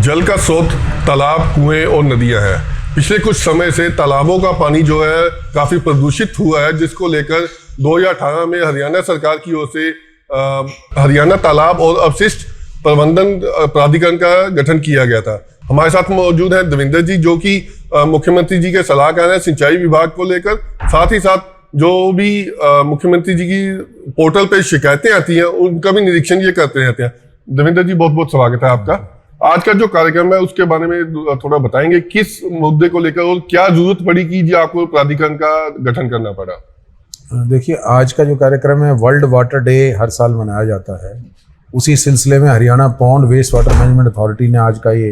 जल का स्रोत तालाब, कुएं और नदियां हैं। पिछले कुछ समय से तालाबों का पानी जो है काफ़ी प्रदूषित हुआ है, जिसको लेकर 2018 में हरियाणा सरकार की ओर से हरियाणा तालाब और अपशिष्ट प्रबंधन प्राधिकरण का गठन किया गया था। हमारे साथ मौजूद हैं देवेंद्र जी, जो कि मुख्यमंत्री जी के सलाहकार हैं सिंचाई विभाग को लेकर। साथ ही साथ जो भी मुख्यमंत्री जी की पोर्टल पे शिकायतें आती हैं उनका भी निरीक्षण ये करते रहते हैं। देवेंद्र जी, बहुत बहुत स्वागत है आपका। आज का जो कार्यक्रम है उसके बारे में थोड़ा बताएंगे, किस मुद्दे को लेकर और क्या जरूरत पड़ी कि जी आपको प्राधिकरण का गठन करना पड़ा? देखिए, आज का जो कार्यक्रम है वर्ल्ड वाटर डे हर साल मनाया जाता है। उसी सिलसिले में Haryana pond waste water management authority ने आज का ये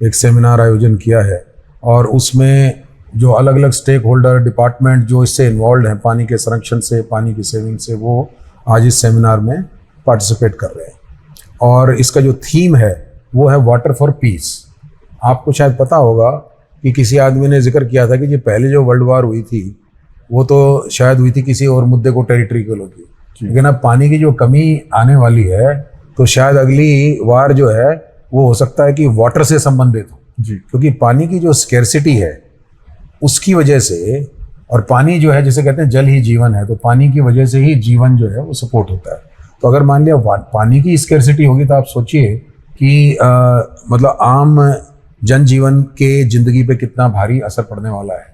एक सेमिनार आयोजन किया है और उसमें जो अलग अलग स्टेक होल्डर डिपार्टमेंट जो इससे इन्वॉल्व हैं, पानी के संरक्षण से, पानी की सेविंग से, वो आज इस सेमिनार में पार्टिसिपेट कर रहे हैं। और इसका जो थीम है वो है वाटर फॉर पीस। आपको शायद पता होगा कि किसी आदमी ने जिक्र किया था कि जी पहले जो वर्ल्ड वार हुई थी वो तो शायद हुई थी किसी और मुद्दे को टेरिटरी को लेकर, लेकिन अब पानी की जो कमी आने वाली है तो शायद अगली वार जो है वो हो सकता है कि वाटर से संबंधित हो जी, क्योंकि पानी की जो स्केर्सिटी है उसकी वजह से, और पानी जो है जैसे कहते हैं जल ही जीवन है, तो पानी की वजह से ही जीवन जो है वो सपोर्ट होता है। तो अगर मान लिया पानी की स्केर्सिटी होगी तो आप सोचिए कि मतलब आम जनजीवन के ज़िंदगी पे कितना भारी असर पड़ने वाला है।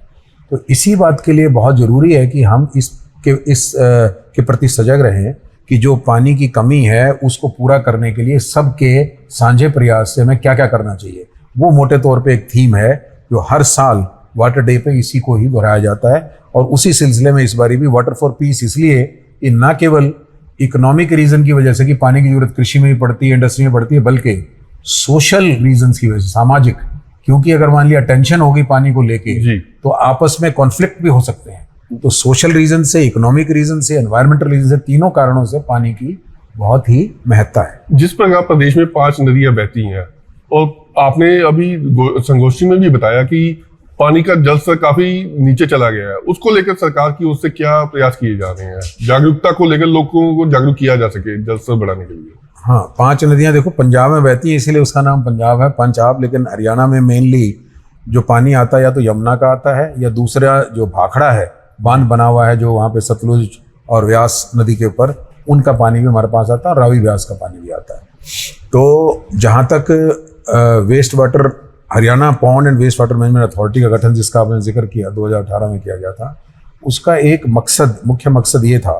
तो इसी बात के लिए बहुत ज़रूरी है कि हम इसके प्रति सजग रहें कि जो पानी की कमी है उसको पूरा करने के लिए सबके साझे प्रयास से हमें क्या क्या करना चाहिए। वो मोटे तौर पे एक थीम है जो हर साल वाटर डे पे इसी को ही दोहराया जाता है। और उसी सिलसिले में इस बारी भी वाटर फॉर पीस इसलिए कि ना केवल इकोनॉमिक रीजन की वजह से कि पानी की जरूरत कृषि में भी पड़ती है, इंडस्ट्री में पड़ती है, बल्कि सोशल रीजंस की वजह से, सामाजिक, क्योंकि अगर मान लिया टेंशन होगी पानी को लेके तो आपस में कॉन्फ्लिक्ट भी हो सकते हैं। तो सोशल रीजन से, इकोनॉमिक रीजन से, एनवायरमेंटल रीजन से, तीनों कारणों से पानी की बहुत ही महत्ता है। जिस प्रकार प्रदेश में 5 नदियां बहती हैं और आपने अभी संगोष्ठी में भी बताया कि पानी का जल स्तर काफी नीचे चला गया है, उसको लेकर सरकार की ओर से क्या प्रयास किए जा रहे हैं, जागरूकता को लेकर लोगों को जागरूक किया जा सके जल स्तर बढ़ाने के लिए? हाँ, 5 नदियां देखो पंजाब में बहती है, इसीलिए उसका नाम पंजाब है, पंजाब। लेकिन हरियाणा में मेनली जो पानी आता है या तो यमुना का आता है या दूसरा जो भाखड़ा है, बांध बना हुआ है जो वहाँ पे सतलुज और व्यास नदी के ऊपर, उनका पानी भी हमारे पास आता है, और रावी व्यास का पानी भी आता है। तो जहाँ तक waste water, Haryana pond and waste water management authority का गठन जिसका आपने जिक्र किया 2018 में किया गया था, उसका एक मकसद, मुख्य मकसद ये था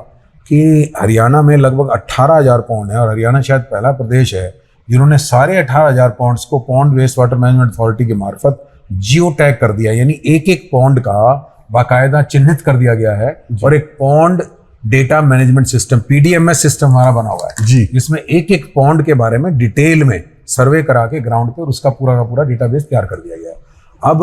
कि हरियाणा में लगभग 18,000 पौंड है और हरियाणा शायद पहला प्रदेश है जिन्होंने सारे 18,000 पौंड्स को pond waste water management authority के मार्फत जियो टैग कर दिया, यानी एक एक पौंड का बाकायदा चिन्हित कर दिया गया है और एक pond data management system, PDMS system हमारा बना हुआ है जी, जिसमें एक एक पौंड के बारे में डिटेल में सर्वे करा के ग्राउंड पे उसका पूरा का पूरा डेटाबेस तैयार कर दिया गया है। अब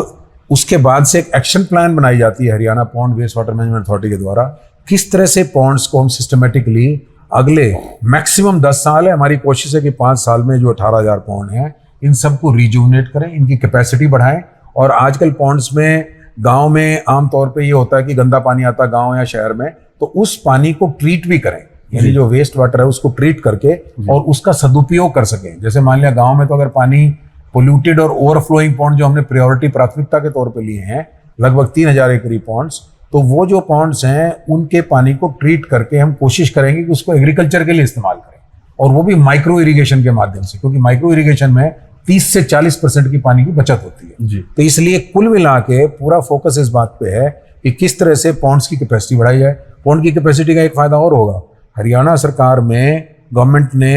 उसके बाद से एक एक्शन प्लान बनाई जाती है Haryana pond waste water management authority के द्वारा, किस तरह से पौंड्स को हम सिस्टमेटिकली अगले मैक्सिमम 10 साल है, हमारी कोशिश है कि 5 साल में जो 18,000 पौंड हैं इन सबको रिजुवनेट करें, इनकी कैपेसिटी बढ़ाएं। और आजकल पौंड्स में गाँव में आमतौर पर ये होता है कि गंदा पानी आता है गाँव या शहर में, तो उस पानी को ट्रीट भी करें, यानी जो वेस्ट वाटर है उसको ट्रीट करके और उसका सदुपयोग कर सकें। जैसे मान लिया गांव में तो अगर पानी पोल्यूटेड और ओवरफ्लोइंग पॉन्ड जो हमने प्रायोरिटी प्राथमिकता के तौर पे लिए हैं लगभग 3,000 एकड़ी पॉन्ड्स, तो वो जो पॉन्ड्स हैं उनके पानी को ट्रीट करके हम कोशिश करेंगे कि उसको एग्रीकल्चर के लिए इस्तेमाल करें, और वो भी माइक्रो इरीगेशन के माध्यम से, क्योंकि माइक्रो इरीगेशन में 30 से 40% की पानी की बचत होती है जी। तो इसलिए कुल मिला के पूरा फोकस इस बात पे है कि किस तरह से पॉन्ड्स की कैपेसिटी बढ़ाई जाए। पॉन्ड की कैपेसिटी का एक फायदा और होगा, हरियाणा सरकार में गवर्नमेंट ने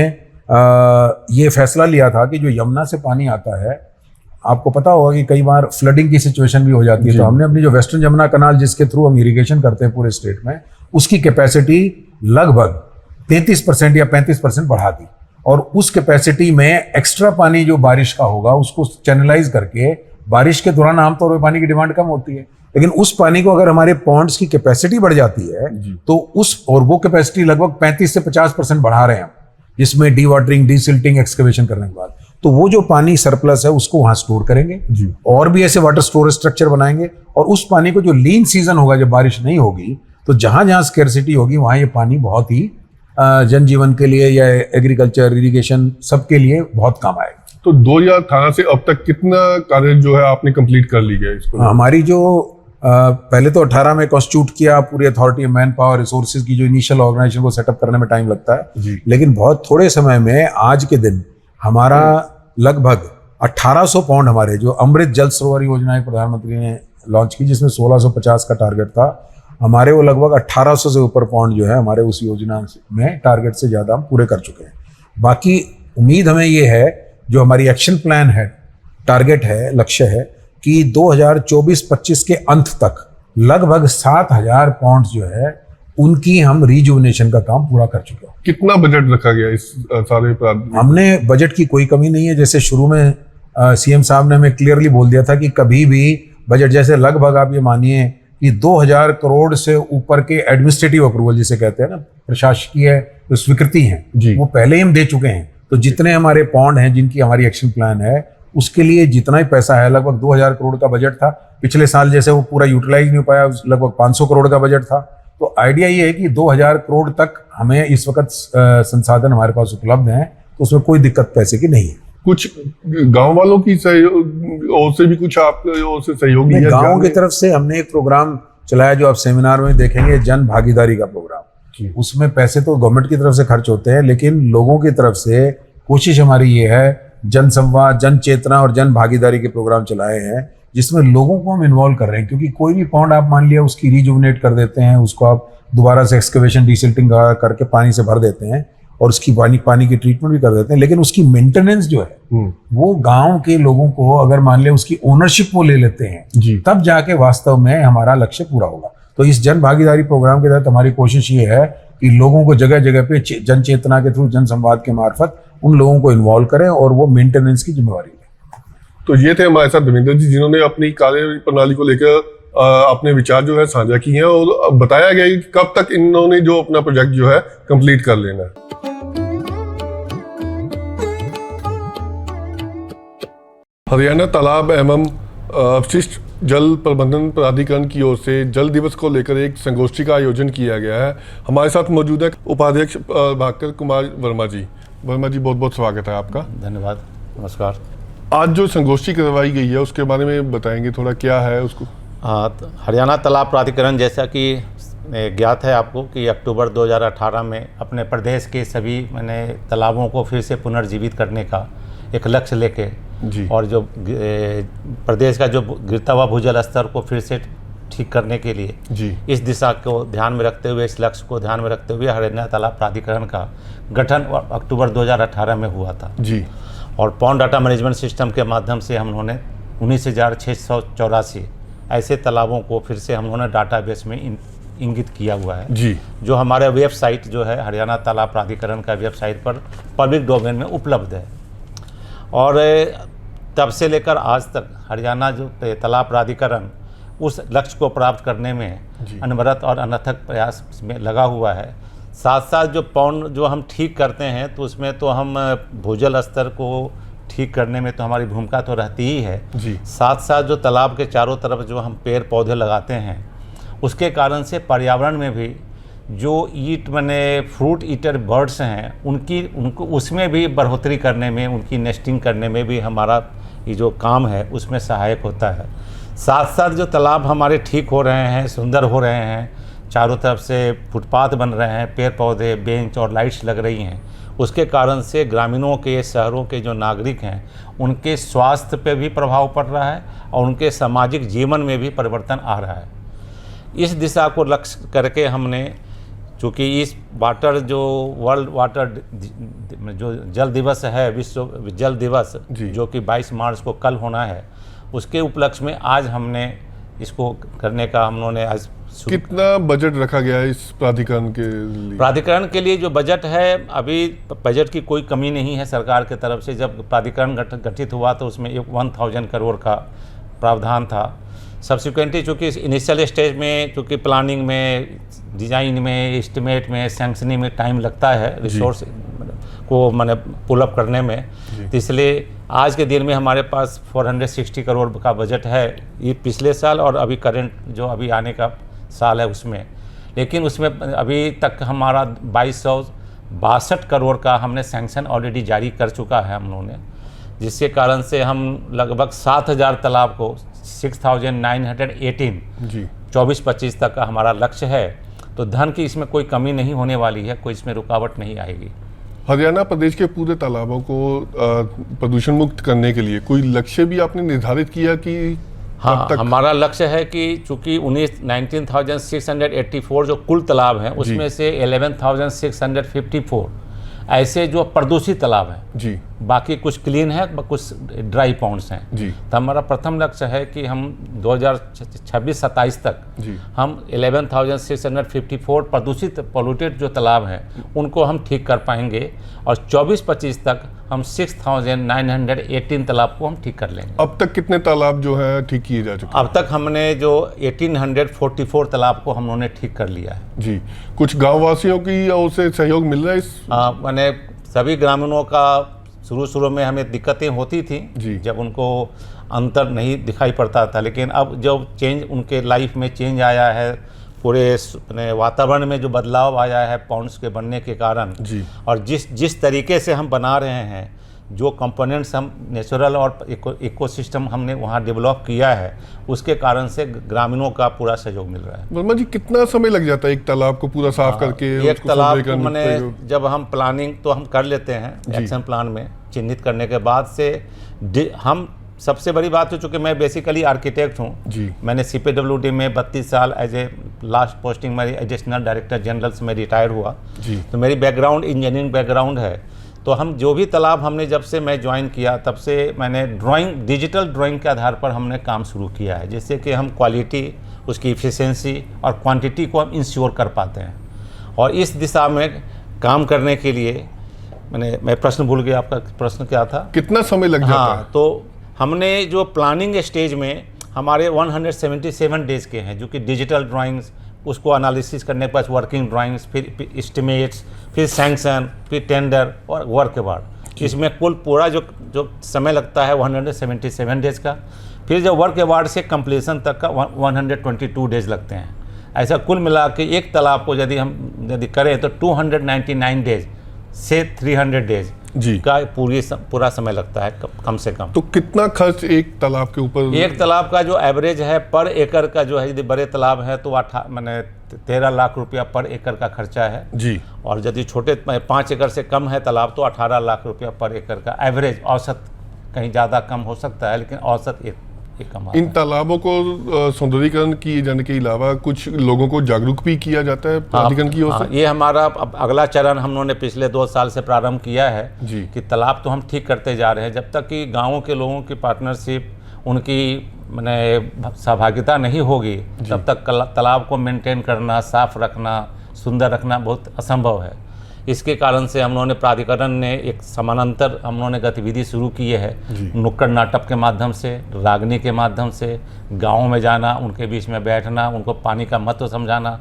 ये फैसला लिया था कि जो यमुना से पानी आता है, आपको पता होगा कि कई बार फ्लडिंग की सिचुएशन भी हो जाती है, तो हमने अपनी जो वेस्टर्न यमुना कनाल जिसके थ्रू हम इरिगेशन करते हैं पूरे स्टेट में, उसकी कैपेसिटी लगभग 33% या 35% बढ़ा दी, और उस कैपेसिटी में एक्स्ट्रा पानी जो बारिश का होगा उसको चैनलाइज करके, बारिश के दौरान आमतौर पर पानी की डिमांड कम होती है, लेकिन उस पानी को अगर हमारे पॉन्ड्स की कैपेसिटी बढ़ जाती है तो और वो कैपेसिटी लगभग 35 से 50% बढ़ा रहे हैं हम, जिसमें D watering, D silting, excavation करने के बाद, तो वो जो पानी सरप्लस है उसको वहां स्टोर करेंगे जी। और भी ऐसे वाटर स्टोरेज स्ट्रक्चर बनाएंगे, और उस पानी को जो लीन सीजन होगा, जब बारिश नहीं होगी, तो जहां जहां स्केर्सिटी होगी वहां ये पानी बहुत ही जनजीवन के लिए या एग्रीकल्चर, इरिगेशन सबके लिए बहुत काम आएगा। तो 2018 से अब तक कितना कार्य जो है आपने कंप्लीट कर ली गया इसको? हमारी जो पहले तो 18 में कॉन्स्टिट्यूट किया, पूरी अथॉरिटी मैन पावर रिसोर्सेज की जो इनिशियल ऑर्गेनाइजेशन को सेटअप करने में टाइम लगता है जी। लेकिन बहुत थोड़े समय में आज के दिन हमारा लगभग 1800 पौंड, हमारे जो अमृत जल सरोवर योजना है प्रधानमंत्री ने लॉन्च की जिसमें 1650 का टारगेट था, हमारे वो लगभग 1800 से ऊपर पौंड जो है हमारे उस योजना में टारगेट से ज़्यादा हम पूरे कर चुके हैं। बाकी उम्मीद हमें ये है, जो हमारी एक्शन प्लान है, टारगेट है, लक्ष्य है कि 2024-25 के अंत तक लगभग 7000 पौंड जो है उनकी हम रिजुवनेशन का काम पूरा कर चुके हैं। कितना बजट रखा गया इस सारे हमने बजट की कोई कमी नहीं है। जैसे शुरू में सीएम साहब ने हमें क्लियरली बोल दिया था कि कभी भी बजट, जैसे लगभग आप ये मानिए कि 2000 करोड़ से ऊपर के एडमिनिस्ट्रेटिव अप्रूवल जिसे कहते हैं ना, प्रशासकीय स्वीकृति हैं, वो पहले ही हम दे चुके हैं। तो जितने हमारे पौंड हैं जिनकी हमारी एक्शन प्लान है उसके लिए जितना ही पैसा है, लगभग 2000 करोड़ का बजट था। पिछले साल जैसे वो पूरा यूटिलाइज नहीं हो पाया, लगभग 500 करोड़ का बजट था। तो आइडिया ये है कि 2000 करोड़ तक हमें इस वक्त संसाधन हमारे पास उपलब्ध हैं, तो उसमें कोई दिक्कत पैसे की नहीं है। कुछ गांव वालों की सहयोग और से भी कुछ आप ओर से सहयोग लिया? गाँव की तरफ से हमने एक प्रोग्राम चलाया जो आप सेमिनार में देखेंगे, जन भागीदारी का प्रोग्राम। उसमें पैसे तो गवर्नमेंट की तरफ से खर्च होते हैं, लेकिन लोगों की तरफ से कोशिश हमारी ये है, जन संवाद, जन चेतना और जन भागीदारी के प्रोग्राम चलाए हैं जिसमें लोगों को हम इन्वॉल्व कर रहे हैं। क्योंकि कोई भी पौंड आप मान लिया उसकी रिजुवनेट कर देते हैं, उसको आप दोबारा से एक्सकवेशन डिसिल्टिंग करके पानी से भर देते हैं और उसकी पानी की ट्रीटमेंट भी कर देते हैं, लेकिन उसकी मेंटेनेंस जो है वो गांव के लोगों को, अगर मान लिया उसकी ओनरशिप वो ले लेते हैं तब जाके वास्तव में हमारा लक्ष्य पूरा होगा। तो इस जन भागीदारी प्रोग्राम के तहत हमारी कोशिश ये है कि लोगों को जगह जगह पे जन चेतना के थ्रू, जन संवाद के मार्फत उन लोगों को इन्वॉल्व करें और वो मेंटेनेंस की जिम्मेवारी लें। तो ये थे हमारे साथ देवेंद्र जी, जिन्होंने अपनी कार्य प्रणाली को लेकर अपने विचार जो है साझा किए हैं और बताया गया कि कब तक इन्होंने जो अपना प्रोजेक्ट जो है कंप्लीट कर लेना है। हरियाणा तालाब एवं अपशिष्ट जल प्रबंधन प्राधिकरण की ओर से जल दिवस को लेकर एक संगोष्ठी का आयोजन किया गया है। हमारे साथ मौजूद है उपाध्यक्ष भास्कर कुमार वर्मा जी। वर्मा जी, बहुत बहुत स्वागत है आपका। धन्यवाद, नमस्कार। आज जो संगोष्ठी करवाई गई है उसके बारे में बताएंगे थोड़ा, क्या है उसको? हरियाणा तालाब प्राधिकरण, जैसा कि ज्ञात है आपको कि अक्टूबर 2018 में अपने प्रदेश के सभी तालाबों को फिर से पुनर्जीवित करने का एक लक्ष्य लेके और जो प्रदेश का जो गिरता हुआ भूजल स्तर को फिर से ठीक करने के लिए इस दिशा को ध्यान में रखते हुए, इस लक्ष्य को ध्यान में रखते हुए हरियाणा तालाब प्राधिकरण का गठन अक्टूबर 2018 में हुआ था और पॉन्ड डाटा मैनेजमेंट सिस्टम के माध्यम से हम लोगों ने 19,684 ऐसे तालाबों को फिर से हम लोगों ने डाटाबेस में इंगित किया हुआ है जो हमारे वेबसाइट जो है हरियाणा तालाब प्राधिकरण का वेबसाइट पर पब्लिक डोमेन में उपलब्ध है। और तब से लेकर आज तक हरियाणा जो तालाब प्राधिकरण उस लक्ष्य को प्राप्त करने में अनवरत और अनथक प्रयास में लगा हुआ है। साथ साथ जो पौंड जो हम ठीक करते हैं तो उसमें तो हम भूजल स्तर को ठीक करने में तो हमारी भूमिका तो रहती ही है, साथ साथ जो तालाब के चारों तरफ जो हम पेड़ पौधे लगाते हैं उसके कारण से पर्यावरण में भी जो फ्रूट ईटर बर्ड्स हैं उनको उसमें भी बढ़ोतरी करने में, उनकी नेस्टिंग करने में भी हमारा ये जो काम है उसमें सहायक होता है। साथ साथ जो तालाब हमारे ठीक हो रहे हैं, सुंदर हो रहे हैं, चारों तरफ से फुटपाथ बन रहे हैं, पेड़ पौधे, बेंच और लाइट्स लग रही हैं, उसके कारण से ग्रामीणों के, शहरों के जो नागरिक हैं उनके स्वास्थ्य पे भी प्रभाव पड़ रहा है और उनके सामाजिक जीवन में भी परिवर्तन आ रहा है। इस दिशा को लक्ष्य करके हमने, चूँकि इस वाटर जो वर्ल्ड वाटर जो जल दिवस है, विश्व जल दिवस जो कि 22 मार्च को कल होना है, उसके उपलक्ष्य में आज हमने इसको करने का हम लोगों ने आज कितना बजट रखा गया है इस प्राधिकरण के लिए? प्राधिकरण के लिए जो बजट है, अभी बजट की कोई कमी नहीं है सरकार की तरफ से। जब प्राधिकरण गठित हुआ तो उसमें 1000 करोड़ का प्रावधान था। सब्सिक्वेंटली चूँकि इनिशियल स्टेज में, चूँकि प्लानिंग में, डिज़ाइन में, एस्टिमेट में, सैंक्शनिंग में टाइम लगता है रिसोर्स को पुल अप करने में, तो इसलिए आज के दिन में हमारे पास 460 करोड़ का बजट है, ये पिछले साल और अभी करंट जो अभी आने का साल है उसमें। लेकिन उसमें अभी तक हमारा 2262 करोड़ का हमने सैंक्शन ऑलरेडी जारी कर चुका है हम लोगों ने, जिसके कारण से हम लगभग 7,000 तालाब को 6,918 जी 24-25 तक का हमारा लक्ष्य है। तो धन की इसमें कोई कमी नहीं होने वाली है, कोई इसमें रुकावट नहीं आएगी। हरियाणा प्रदेश के पूरे तालाबों को प्रदूषण मुक्त करने के लिए कोई लक्ष्य भी आपने निर्धारित किया कि हाँ, हमारा लक्ष्य है कि चूंकि 19,684 जो कुल तालाब हैं उसमें से 11,654 ऐसे जो प्रदूषित तालाब हैं जी, बाकी कुछ क्लीन है, कुछ ड्राई पॉन्ड्स हैं जी, तो हमारा प्रथम लक्ष्य है कि हम 2026-27 तक जी, हम 11,654 प्रदूषित पोल्यूटेड जो तालाब हैं उनको हम ठीक कर पाएंगे और 24-25 तक हम 6,918 तालाब को हम ठीक कर लेंगे। अब तक कितने तालाब जो है ठीक किए जा चुके हैं? अब तक हमने जो 1844 तालाब को हम लोगों ने ठीक कर लिया है। जी, कुछ गांव वासियों की ओर से सहयोग मिल रहा है इस? मैंने सभी ग्रामीणों का शुरू में हमें दिक्कतें होती थी जी, जब उनको अंतर नहीं दिखाई पड़ता था, लेकिन अब जब चेंज उनके लाइफ में चेंज आया है, पूरे वातावरण में जो बदलाव आया है पॉन्ड्स के बनने के कारण जी, और जिस तरीके से हम बना रहे हैं, जो कंपोनेंट्स हम नेचुरल और इकोसिस्टम हमने वहाँ डेवलप किया है, उसके कारण से ग्रामीणों का पूरा सहयोग मिल रहा है। वर्मा जी, कितना समय लग जाता है एक तालाब को पूरा साफ करके? एक तालाब को मैंने जब हम प्लानिंग तो हम कर लेते हैं एक्शन प्लान में चिन्हित करने के बाद से हम सबसे बड़ी बात हो, चूँकि मैं बेसिकली आर्किटेक्ट हूँ जी, मैंने CPWD में 32 साल एज ए लास्ट पोस्टिंग मेरी एडिशनल डायरेक्टर जनरल से मैं रिटायर हुआ जी, तो मेरी बैकग्राउंड इंजीनियरिंग बैकग्राउंड है। तो हम जो भी तालाब हमने जब से मैं ज्वाइन किया तब से मैंने डिजिटल ड्राइंग के आधार पर हमने काम शुरू किया है, जिससे कि हम क्वालिटी, उसकी इफिशिएंसी और क्वांटिटी को हम इंश्योर कर पाते हैं। और इस दिशा में काम करने के लिए मैं प्रश्न भूल गया, आपका प्रश्न क्या था? कितना समय लग जाता है? तो हमने जो प्लानिंग स्टेज में हमारे 177 डेज के हैं, जो कि डिजिटल ड्राइंग्स, उसको एनालिसिस करने के बाद वर्किंग ड्राइंग्स, फिर एस्टिमेट्स, फिर सैंक्शन, फिर टेंडर और वर्क अवार्ड, इसमें कुल पूरा जो समय लगता है 177 डेज का। फिर जो वर्क अवार्ड से कंप्लीशन तक का 122 डेज लगते हैं। ऐसा कुल मिला के एक तालाब को यदि करें तो 299 डेज से 300 डेज जी का पूरा समय लगता है कम से कम। तो कितना खर्च एक तालाब के ऊपर? एक तालाब का जो एवरेज है पर एकड़ का जो है, यदि बड़े तालाब है तो 13 लाख रुपया पर एकड़ का खर्चा है जी, और यदि छोटे 5 एकड़ से कम है तालाब तो 18 लाख रुपया पर एकड़ का एवरेज। औसत कहीं ज़्यादा कम हो सकता है, लेकिन औसत एक कम। इन तालाबों को सौंदर्यीकरण किए जाने के अलावा कुछ लोगों को जागरूक भी किया जाता है प्राधिकरण की ओर से? ये हमारा अब अगला चरण हम लोगों ने पिछले 2 साल से प्रारंभ किया है जी, कि तालाब तो हम ठीक करते जा रहे हैं, जब तक कि गाँवों के लोगों की पार्टनरशिप, उनकी सहभागिता नहीं होगी तब तक तालाब को मेंटेन करना, साफ रखना, सुंदर रखना बहुत असंभव है। इसके कारण से हम लोगों ने प्राधिकरण ने एक समानांतर हम लोगों ने गतिविधि शुरू की है, नुक्कड़ नाटक के माध्यम से, रागनी के माध्यम से गाँव में जाना, उनके बीच में बैठना, उनको पानी का महत्व समझाना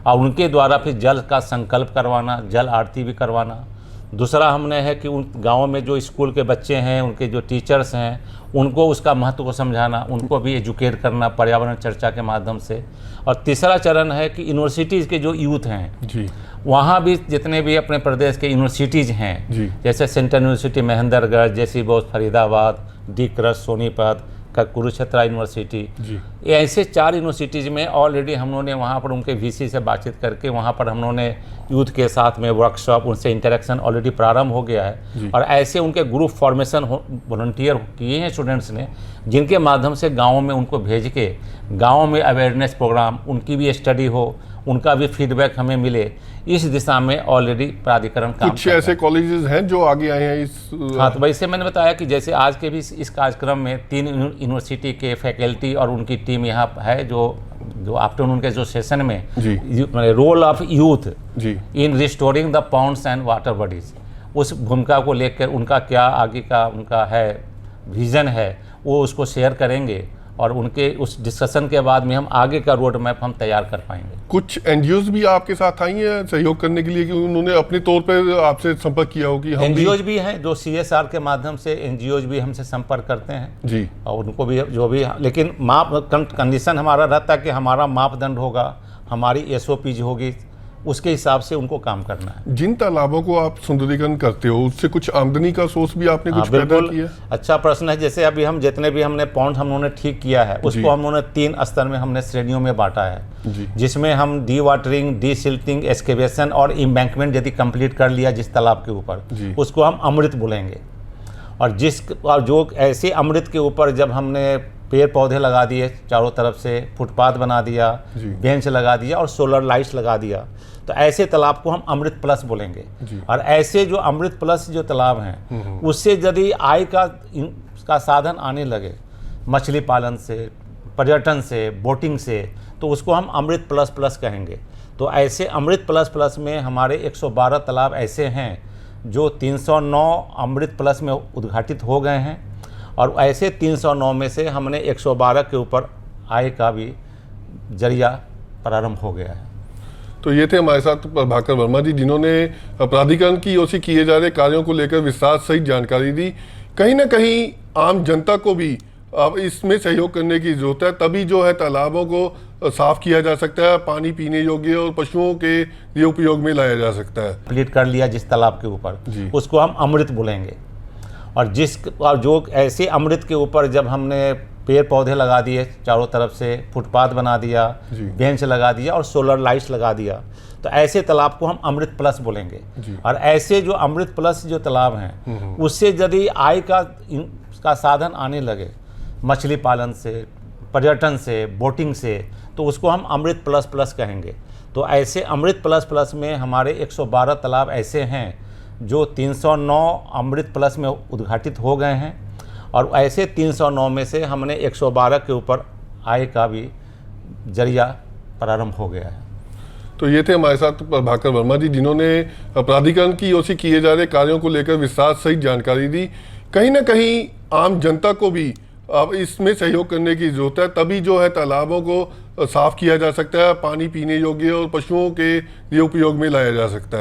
और उनके द्वारा फिर जल का संकल्प करवाना, जल आरती भी करवाना। दूसरा हमने है कि उन गाँव में जो स्कूल के बच्चे हैं, उनके जो टीचर्स हैं, उनको उसका महत्व को समझाना, उनको भी एजुकेट करना पर्यावरण चर्चा के माध्यम से। और तीसरा चरण है कि यूनिवर्सिटीज़ के जो यूथ हैं जी, वहाँ भी जितने भी अपने प्रदेश के यूनिवर्सिटीज़ हैं, जैसे central university Mahendragarh, JC Bose Faridabad, D Krishna Sonipat, Kurukshetra university, ऐसे 4 यूनिवर्सिटीज़ में ऑलरेडी हम लोगों ने वहाँ पर उनके VC से बातचीत करके वहाँ पर हम लोगों ने यूथ के साथ में वर्कशॉप, उनसे इंटरेक्शन ऑलरेडी प्रारंभ हो गया है। और ऐसे उनके ग्रुप फॉर्मेशन वॉलंटियर किए हैं स्टूडेंट्स ने, जिनके माध्यम से गाँव में उनको भेज के गाँव में अवेयरनेस प्रोग्राम, उनकी भी स्टडी हो, उनका भी फीडबैक हमें मिले। इस दिशा में ऑलरेडी प्राधिकरण काम कुछ ऐसे कॉलेजेस हैं जो आगे आए हैं इस? हाँ, तो वैसे मैंने बताया कि जैसे आज के भी इस कार्यक्रम में 3 यूनिवर्सिटी के फैकल्टी और उनकी टीम यहाँ है, जो आफ्टरनून के जो सेशन में role of youth in restoring the ponds and water bodies, उस भूमिका को लेकर उनका क्या आगे का उनका है विजन है, वो उसको शेयर करेंगे और उनके उस डिस्कशन के बाद में हम आगे का रोड मैप हम तैयार कर पाएंगे। कुछ NGOs भी आपके साथ आई हैं सहयोग करने के लिए कि उन्होंने अपने तौर पर आपसे संपर्क किया हो? कि हम NGOs भी हैं जो CSR के माध्यम से NGOs भी हमसे संपर्क करते हैं जी, और उनको भी जो भी, लेकिन कंडीशन हमारा रहता है कि हमारा मापदंड होगा, हमारी SOPs होगी, उसके हिसाब से उनको काम करना है। जिन तालाबों को आप सुंदरीकरण करते हो उससे कुछ आमदनी का सोर्स भी आपने कुछ पैदा किया? अच्छा प्रश्न है। जैसे अभी हम जितने भी हमने पॉन्ड हमने ठीक किया है उसको हमने 3 स्तर में हमने श्रेणियों में बांटा है, जिसमें हम D watering, D silting, excavation और इम्बैंकमेंट यदि कंप्लीट कर लिया जिस तालाब के ऊपर, उसको हम अमृत बोलेंगे। और जो ऐसे अमृत के ऊपर जब हमने पेड़ पौधे लगा दिए, चारों तरफ से फुटपाथ बना दिया, बेंच लगा दिया और सोलर लाइट्स लगा दिया, तो ऐसे तालाब को हम अमृत प्लस बोलेंगे। और ऐसे जो अमृत प्लस जो तालाब हैं उससे यदि आय का साधन आने लगे, मछली पालन से, पर्यटन से, बोटिंग से, तो उसको हम अमृत प्लस प्लस कहेंगे। तो ऐसे अमृत प्लस प्लस में हमारे 112 तालाब ऐसे हैं जो 309 अमृत प्लस में उद्घाटित हो गए हैं, और ऐसे 309 में से हमने 112 के ऊपर आय का भी जरिया प्रारंभ हो गया है। तो ये थे हमारे साथ प्रभाकर वर्मा जी, जिन्होंने प्राधिकरण की ओर से किए जा रहे कार्यों को लेकर विस्तार सहित जानकारी दी। कहीं ना कहीं आम जनता को भी अब इसमें सहयोग करने की जरूरत है, तभी जो है तालाबों को साफ किया जा सकता है, पानी पीने योग्य और पशुओं के लिए उपयोग में लाया जा सकता है। कंप्लीट कर लिया जिस तालाब के ऊपर, उसको हम अमृत बोलेंगे। और जो ऐसे अमृत के ऊपर जब हमने पेड़ पौधे लगा दिए, चारों तरफ से फुटपाथ बना दिया, बेंच लगा दिया और सोलर लाइट्स लगा दिया, तो ऐसे तालाब को हम अमृत प्लस बोलेंगे। और ऐसे जो अमृत प्लस जो तालाब हैं उससे यदि आय का साधन आने लगे, मछली पालन से, पर्यटन से, बोटिंग से, तो उसको हम अमृत प्लस प्लस कहेंगे। तो ऐसे अमृत प्लस प्लस में हमारे 112 तालाब ऐसे हैं जो 309 अमृत प्लस में उद्घाटित हो गए हैं, और ऐसे 309 में से हमने 112 के ऊपर आय का भी जरिया प्रारंभ हो गया है। तो ये थे हमारे साथ प्रभाकर वर्मा जी, जिन्होंने प्राधिकरण की ओर से किए जा रहे कार्यों को लेकर विस्तार सहित जानकारी दी। कहीं ना कहीं आम जनता को भी अब इसमें सहयोग करने की जरूरत है, तभी जो है तालाबों को साफ किया जा सकता है, पानी पीने योग्य और पशुओं के लिए उपयोग में लाया जा सकता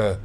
है।